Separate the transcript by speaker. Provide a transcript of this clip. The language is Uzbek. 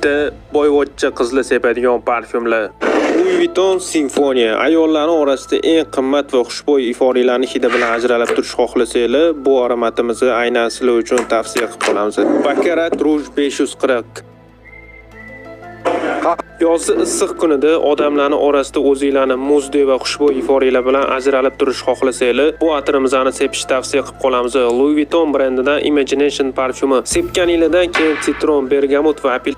Speaker 1: Ikkita boyvachcha qizlar sepadigan parfyumlar. Louis Vuitton Sinfonia ayollarning orasida eng qimmat va xushbo'y ifodalarning hidi bilan ajralib turish xohlasanglar, bu aromatimizni aynan sizlar uchun tavsiya qilib qolamiz. Baccarat Rouge 540. Yozgi issiq kunida odamlarning orasida o'zinglarni muzdek va xushbo'y ifodalar bilan ajralib turish xohlasanglar, bu atirimizni sepish tavsiya qilib qolamiz. Louis Vuitton brendidan Imagination parfyumi. Sepganinglardan keyin sitron, bergamot va apel